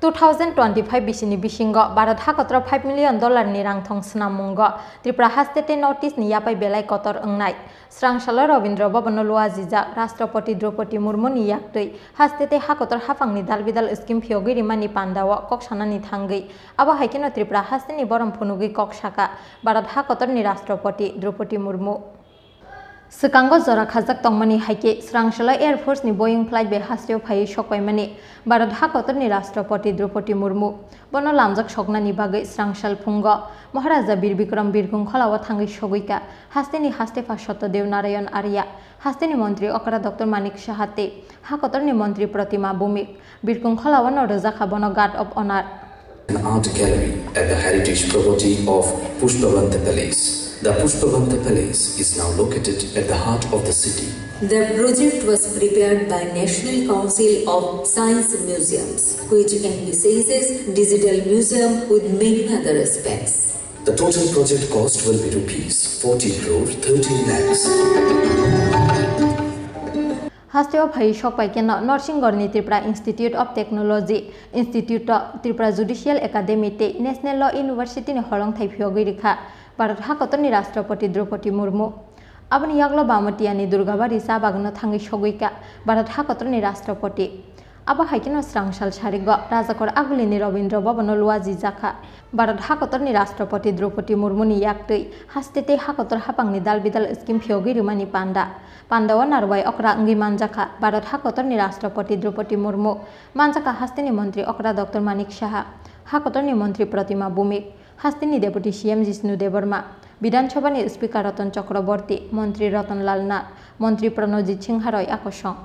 2025 bisini bisingo Bharat hakotro $5 million ni rangthong snamungo Tripura hastete notice ni yapai belai kotor engnai Srangshala Ravindra Bhavan luajija Rashtrapati Draupadi Murmu ni yaktui hastete hakotor hafangni dalbidal scheme phiogi rimani pandawa koksana ni thangai abo haikeno Tripura hasteni borom phunugi koksaka Bharat hakotor ni Rashtrapati Draupadi Murmu Sekango jora khajak tongmani haike Srangshala Air Force ni Boeing flight be hasteo phai shokpaimani Bharat hakotor ni Rashtrapati Draupadi Murmu bono lamjak shokna ni bagai Srangshal phungo Maharaja Bir Bikram Birkhung kholawa thangai shoguika hasteni hastefa Satyadev Narayan Arya hasteni mantri okra Dr Manik Shahate hakotor ni mantri Pratima Bhumik Birkhung kholawa no rajaka bono guard of honor an art gallery at the heritage property of Pushpavanta Palace. The Pushpavanta Palace is now located at the heart of the city. The project was prepared by National Council of Science Museums, which emphasizes digital museum with many other aspects. The total project cost will be rupees 40 crore 13 lakhs. Hasteo phai shokpaikena Norsingorni Tripura Institute of Technology, Institute of Tripura Judicial Academy te National Law University ni holong thai phiogi rikha Bharat hakotor ni Rashtrapati Draupadi Murmu abani yaglo bamatia ni Durgabari sa bagno thangi shoguika Bharat hakotor ni Rashtrapati aba haikeno Srangshal Sharigo Rajakor aguli ni Ravindra Bhavan luaji jakha Bharat hakotor ni Rashtrapati Draupadi Murmu ni yaktui hastete hakotor hapangni dalbidal scheme phiogi rimani Pandawa narwai okra ngi manjaka Bharat hakotor ni Rashtrapati Draupadi Murmu manjaka hasteni mantri okra Dr Manik Shaha hakotor ni mantri Pratima Bhumik hasteni deputy CM Jishnu Devarma Bidhan Sabha ni speaker Ratan Chakraborty mantri Ratan Lal Nath mantri Pranojit Singh Roy akosong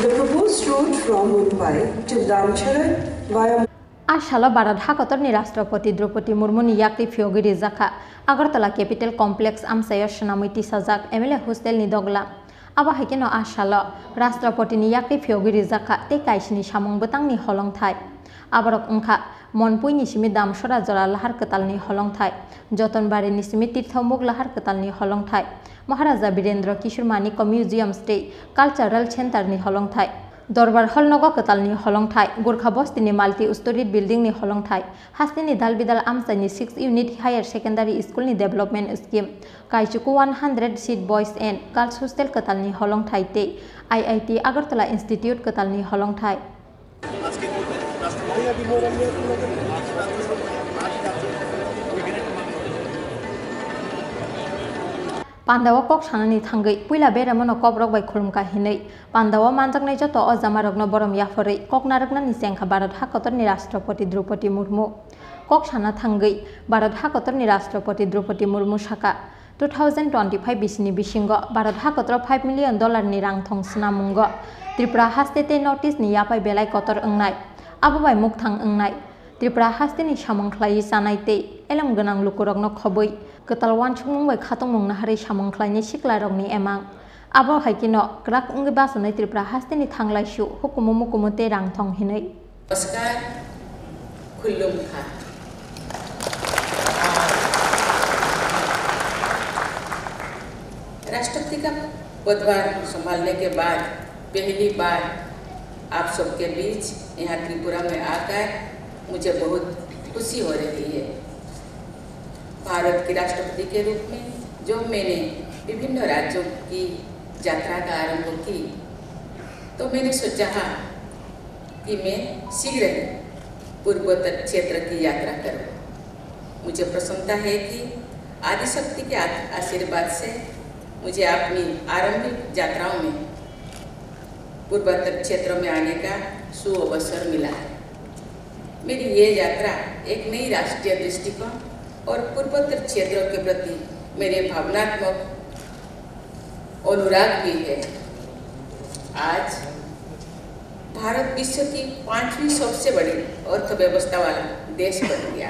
The proposed route from Mumbai to Damcharan via Ashala Bharat hakotor ni Rashtrapati Draupadi Murmu ni yakti phiogi rijaka Agartala Capital Complex amsayo shnamiti sajak MLA hostel ni dogla aba haikeno Ashala Rashtrapati ni yakti phiogi rijaka te kaisini samung betang ni holong thai abarok ungkha Monpui ni simi Damsora jora lahar ketal ni holong thai Jotonbari ni simi Tirthambuk lahar ketal ni holong thai Maharaja Birendra Kishore Manik Museum State Cultural Center ni holong thai Dorbar Hall nogo ketal ni holong thai Gorkha Bosti ni multi-storied building ni holong thai hasteni dalbidal amsa ni 6 unit higher secondary school ni development scheme Kaichuku 100 seat boys and girls hostel ketal ni holong thai te IIT Agartala Institute ketal ni holong thai Pandawa kok sanani thangai puila beramano kobrok bai khulumka hinai Pandawa manjaknai joto ajamarokno borom yaforei koknarakna ni sengkha Bharat hakotor ni Rashtrapati Draupadi Murmu kok sana thangai Bharat hakotor ni Rashtrapati Draupadi Murmu saka 2025 bisini bisingo Bharat hakotor $5 million ni rangthong snamungo Tripura hastete notice ni yapai belai kotor engnai abo bai mukthang engnai Tripura hasteni samongkhlai sanaite elam ganang lukurokno khoboi ketalwan chungmung bai khatongmung na hari samongkhlaini siklarokni emang abo haikino krak ungi basanai Tripura hasteni thanglaisu hukumu mukumute rangthong hinai नमस्कार खुल्लुम खा राष्ट्रपति का पदभार संभालने के बाद पहली बार आप सबके बीच यहाँ त्रिपुरा में आकर मुझे बहुत खुशी हो रही है भारत के राष्ट्रपति के रूप में जो मैंने विभिन्न राज्यों की यात्रा का आरंभ की तो मैंने सोचा कि मैं शीघ्र पूर्वोत्तर क्षेत्र की यात्रा करूं। मुझे प्रसन्नता है कि आदिशक्ति के आशीर्वाद से मुझे अपनी आरंभिक यात्राओं में पूर्वोत्तर क्षेत्र में आने का सुअवसर मिला है। मेरी ये यात्रा एक नई राष्ट्रीय दृष्टिकोण और पूर्वोत्तर क्षेत्रों के प्रति मेरे भावनात्मक अनुराग भी है। आज भारत विश्व की 5वीं सबसे बड़ी अर्थव्यवस्था वाला देश बन गया।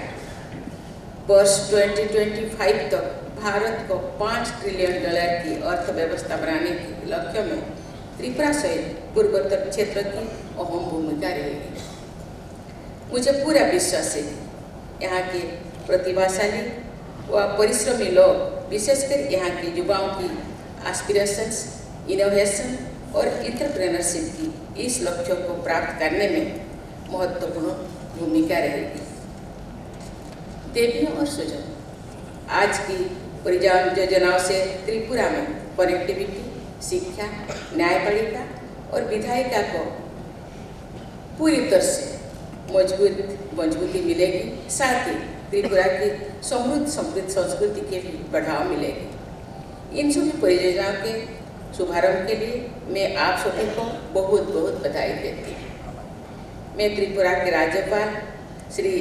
वर्ष 2025 तक भारत को $5 ट्रिलियन की अर्थव्यवस्था बनाने के लक्ष्य में त्रिपुरा सहित पूर्वोत्तर क्षेत्र की अहम भूमिका रहेगी। मुझे पूरा विश्वास है यहाँ के प्रतिभाशाली व परिश्रमी लोग विशेषकर यहाँ के युवाओं की एस्पिरेशंस, इनोवेशन और एंटरप्रेन्योरशिप की इस लक्ष्यों को प्राप्त करने में महत्वपूर्ण भूमिका रहेगी। देवियों और स्वजनों, आज की परियोजनाओं से त्रिपुरा में कनेक्टिविटी, शिक्षा, न्यायपालिका और विधायिका को पूरी तरह से मजबूती मिलेगी। साथ ही त्रिपुरा की समृद्ध संस्कृति के भी बढ़ावा मिलेगी। इन सभी परियोजनाओं के शुभारंभ के लिए मैं आप सभी को बहुत बहुत बधाई देती हूँ। मैं त्रिपुरा के राज्यपाल श्री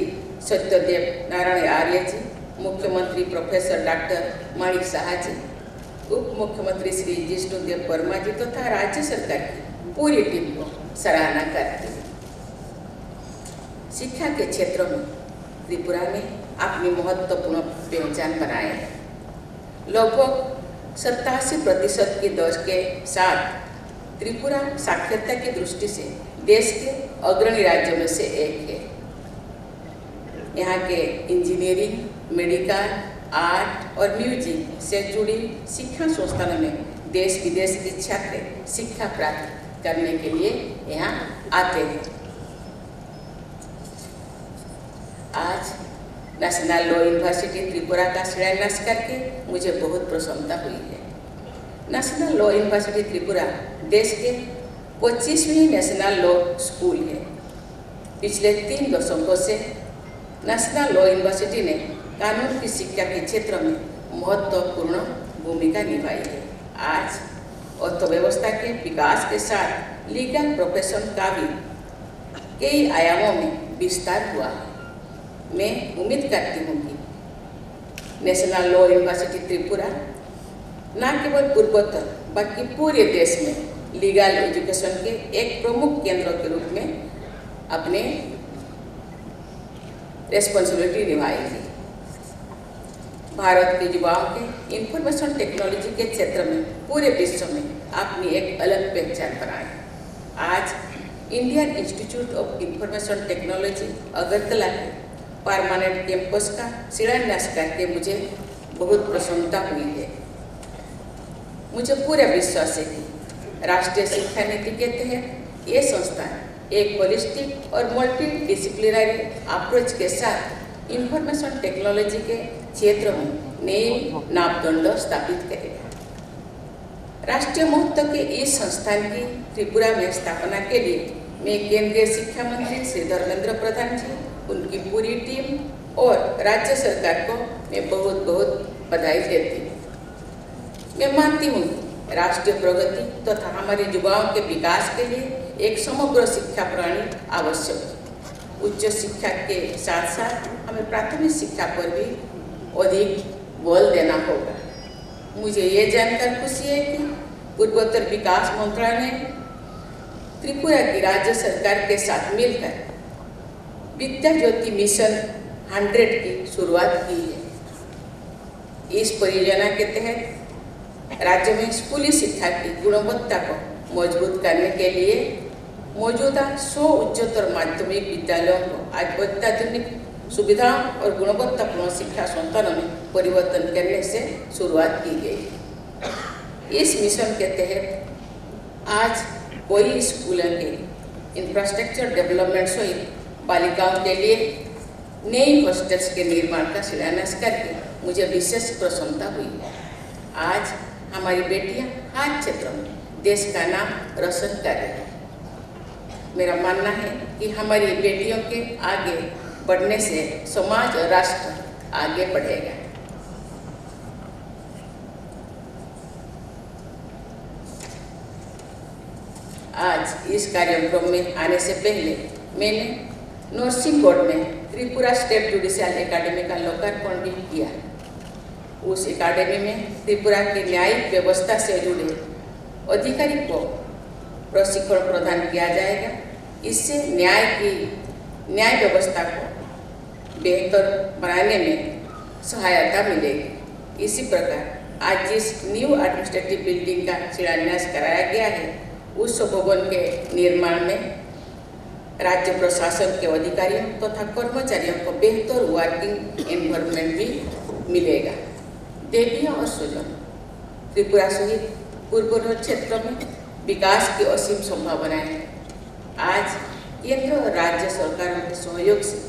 सत्यदेव नारायण आर्य जी, मुख्यमंत्री प्रोफेसर डॉक्टर माणिक साहा जी, उप मुख्यमंत्री श्री जिष्णुदेव वर्मा जी तथा राज्य सरकार की पूरी टीम को सराहना करती हूँ। शिक्षा के क्षेत्र में त्रिपुरा ने अपनी महत्वपूर्ण पहचान बनाई है। लगभग 87% की दर के साथ त्रिपुरा साक्षरता की दृष्टि से देश के अग्रणी राज्यों में से एक है। यहाँ के इंजीनियरिंग, मेडिकल, आर्ट और म्यूजिक से जुड़ी शिक्षा संस्थानों में देश विदेश के छात्र शिक्षा प्राप्त करने के लिए यहाँ आते हैं। आज नेशनल लॉ यूनिवर्सिटी त्रिपुरा का शिलान्यास करके मुझे बहुत प्रसन्नता हुई है। नेशनल लॉ यूनिवर्सिटी त्रिपुरा देश के 25वीं नेशनल लॉ स्कूल है। पिछले 3 दशकों से नेशनल लॉ यूनिवर्सिटी ने कानून की शिक्षा के क्षेत्र में महत्वपूर्ण भूमिका निभाई है। आज अर्थव्यवस्था के विकास के साथ लीगल प्रोफेशन का भी कई आयामों में विस्तार हुआ है। मैं उम्मीद करती हूँ कि नेशनल लॉ यूनिवर्सिटी त्रिपुरा न केवल पूर्वोत्तर बल्कि पूरे देश में लीगल एजुकेशन के एक प्रमुख केंद्र के रूप में अपने रेस्पॉन्सिबिलिटी निभाएगी। भारत के युवाओं के इंफॉर्मेशन टेक्नोलॉजी के क्षेत्र में पूरे विश्व में अपनी एक अलग पहचान बनाई। आज Indian institute of information technology Agartala के परमानेंट कैंपस का शिलान्यास करके मुझे बहुत प्रसन्नता हुई है। मुझे पूरा विश्वास है कि राष्ट्रीय शिक्षा नीति के तहत ये संस्थान एक होलिस्टिक और मल्टी डिसिप्लिनरी अप्रोच के साथ इंफॉर्मेशन टेक्नोलॉजी के क्षेत्र में नए मापदंड स्थापित करेगा। राष्ट्रीय महत्व के इस संस्थान की त्रिपुरा में स्थापना के लिए मैं केंद्रीय शिक्षा मंत्री श्री धर्मेंद्र प्रधान जी, उनकी पूरी टीम और राज्य सरकार को मैं बहुत बहुत बधाई देती हूँ। मैं मानती हूँ कि राष्ट्रीय प्रगति तथा हमारे युवाओं के विकास के लिए एक समग्र शिक्षा प्रणाली आवश्यक है। उच्च शिक्षा के साथ साथ हमें प्राथमिक शिक्षा पर भी अधिक बल देना होगा। मुझे ये जानकर खुशी है कि पूर्वोत्तर विकास मंत्रालय ने त्रिपुरा की राज्य सरकार के साथ मिलकर विद्या ज्योति मिशन 100 की शुरुआत की है। इस परियोजना के तहत राज्य में स्कूली शिक्षा की गुणवत्ता को मजबूत करने के लिए मौजूदा 100 उच्चतर माध्यमिक विद्यालयों को आज अत्याधुनिक सुविधाओं और गुणवत्तापूर्ण शिक्षा संस्थानों में परिवर्तन करने से शुरुआत की गई। इस मिशन के तहत आज कई स्कूलों के इंफ्रास्ट्रक्चर डेवलपमेंट सहित बालिकाओं के लिए नई हॉस्टल्स के निर्माण का शिलान्यास करके मुझे विशेष प्रसन्नता हुई है। आज हमारी बेटियां हर क्षेत्र में देश का नाम रोशन कर रही हैं। मेरा मानना है कि हमारी बेटियों के आगे बढ़ने से समाज और राष्ट्र आगे बढ़ेगा। आज इस कार्यक्रम में आने से पहले मैंने नरसिंहगढ़ में त्रिपुरा स्टेट जुडिशियल एकेडमी का लोकार्पण भी किया। उस एकेडमी में त्रिपुरा की न्यायिक व्यवस्था से जुड़े अधिकारी को प्रशिक्षण प्रदान किया जाएगा। इससे न्याय व्यवस्था को बेहतर बनाने में सहायता मिलेगी। इसी प्रकार आज जिस न्यू एडमिनिस्ट्रेटिव बिल्डिंग का शिलान्यास कराया गया है, उस भवन के निर्माण में राज्य प्रशासन के अधिकारियों तथा कर्मचारियों को बेहतर वर्किंग एनवायरनमेंट भी मिलेगा। देवी और स्वजन, त्रिपुरा सहित पूर्वोत्तर क्षेत्र में विकास की असीम संभावनाएं हैं। आज केंद्र और राज्य सरकारों के सहयोग से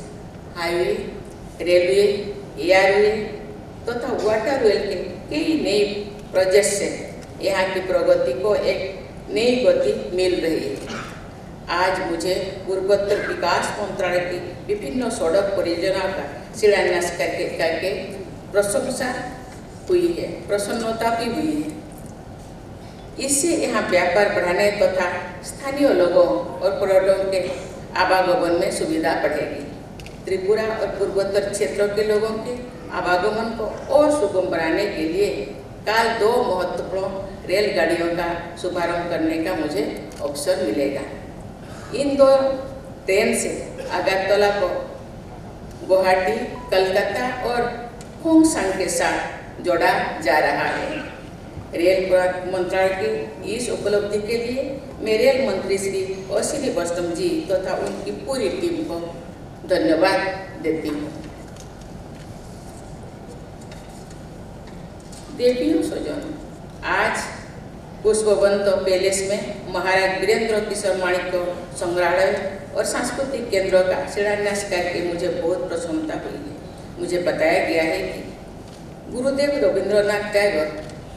हाईवे, रेलवे, एयरवे तथा वाटरवेल के कई नए प्रोजेक्ट से यहाँ की प्रगति को एक नई गति मिल रही है। आज मुझे पूर्वोत्तर विकास मंत्रालय की विभिन्न सड़क परियोजनाओं का शिलान्यास करके प्रशंसा हुई है, प्रसन्नता भी हुई है। इससे यहाँ व्यापार बढ़ाने तथा स्थानीय लोगों और पर्यटकों के आवागमन में सुविधा बढ़ेगी। त्रिपुरा और पूर्वोत्तर क्षेत्रों के लोगों के आवागमन को और सुगम बनाने के लिए कल 2 महत्वपूर्ण रेलगाड़ियों का शुभारंभ करने का मुझे अवसर मिलेगा। इन 2 ट्रेन से अगरतला को गुवाहाटी, कलकत्ता और होंगसांग के साथ जोड़ा जा रहा है। रेल मंत्रालय की इस उपलब्धि के लिए मैं रेल मंत्री श्री अश्विनी वैष्णव जी तथा उनकी पूरी टीम को धन्यवाद देती हूँ। देवियों स्वजन, आज पुष्पवंत पैलेस में महाराज वीरेंद्र किशोर माणिक्य संग्रहालय और सांस्कृतिक केंद्रों का शिलान्यास करके मुझे बहुत प्रसन्नता हुई है। मुझे बताया गया है कि गुरुदेव रविंद्रनाथ टैगोर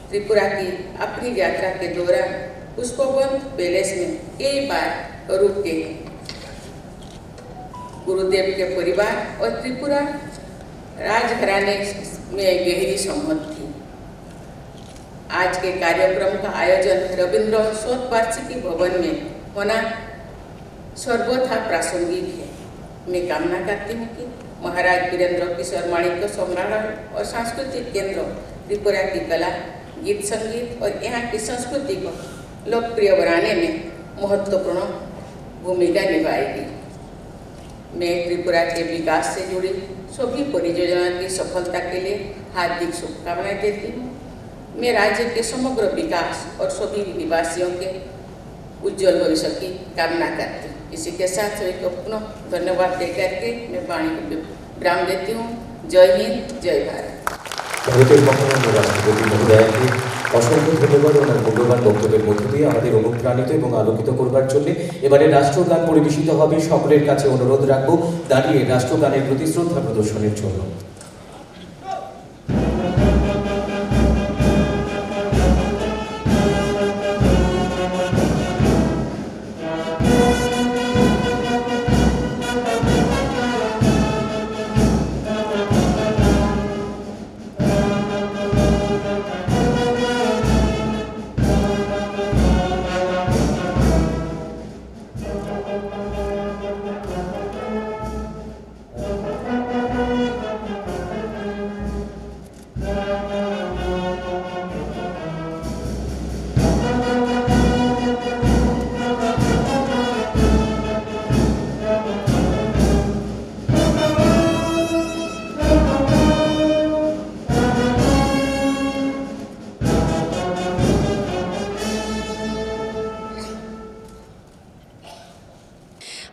त्रिपुरा की अपनी यात्रा के दौरान पुष्पवंत पैलेस में कई बार रुके। गुरुदेव के परिवार और त्रिपुरा राजघराने में गहरी संबंध थी। आज के कार्यक्रम का आयोजन रविंद्र शतवार्षिकी भवन में होना सर्वथा प्रासंगिक है। मैं कामना करती हूँ कि महाराज वीरेंद्र किशोर माणिक्य संग्रहालय और सांस्कृतिक केंद्र त्रिपुरा की कला, गीत संगीत और यहाँ की संस्कृति को लोकप्रिय बनाने में महत्वपूर्ण भूमिका निभाएगी। मैं त्रिपुरा के विकास से जुड़ी सभी परियोजनाओं की सफलता के लिए हार्दिक शुभकामनाएं देती हूँ। मैं राज्य के समग्र विकास और सभी निवासियों के उज्जवल भविष्य की कामना करती हूँ। इसी के साथ सभी को पुनः धन्यवाद देकर के मैं वाणी को विराम देती हूँ। जय हिंद, जय भारत। ভারতের মহামান্য রাষ্ট্রপতি মহোদয়কে অসংখ্য ধন্যবাদ ওনার মূল্যবান বক্তব্যের মধ্য দিয়ে আমাদের অনুপ্রাণিত এবং আলোকিত করবার জন্য। এবারে রাষ্ট্রগান পরিবেশিত হবে। সকলের কাছে অনুরোধ রাখবো দাঁড়িয়ে রাষ্ট্রগানের প্রতি শ্রদ্ধা প্রদর্শনের জন্য।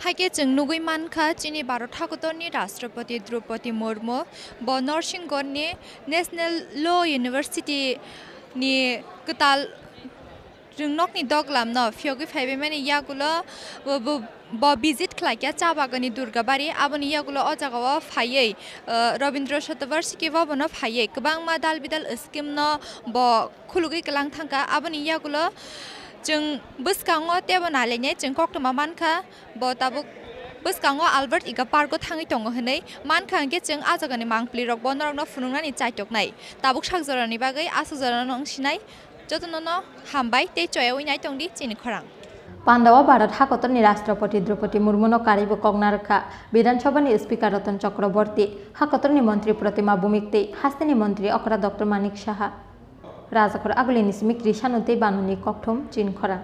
हाइके जों नुगै मानखा चीनी भारत हादरनि राष्ट्रपति द्रौपदी मुर्मु ब नरसिंहगढ़नि नेशनेल ल यूनिवर्सिटी नि कताल जोंनकनि दगलामनो फियोगै फाइबे माने यागुलो ब विजिट खालायके चाबागनि दुर्गाबारि आबनि यागुलो अजागाव फायै रविंद्र शतवार्षिकी भवनो फायै गोबां मा दाल बिदाल स्किमनो ब खुलुगै गलां थांका आबनि यागुलो जों बसकांगो तेबो नालेने जों कक्टमा मानखा ब ताबो बसकांगो आल्बर्ट इगा पार्को थाङै दङ हनै मानखा के जों आजागानि मांप्लि रक बनरनो फुनुंनानि चाइटकनाय ताबुक सागजरानि बागै आसुजरानो अंसिनाय जतननो हामबाय ते चयावैनाय तंदि चिनि खरां पांडवा भारत हाकतनि राष्ट्रपति द्रौपदी मुर्मुनो कारिबो कगनारखा विधानसभानि स्पीकर रतन चक्रवर्ती हाकतनि मंत्री प्रतिमा बुमिकते हास्तेनि मंत्री अकरा डॉक्टर मानिक साहा राजाखर आगुलिनि सिमिक रिसानुते बानुनि कक्थम चिन खरा।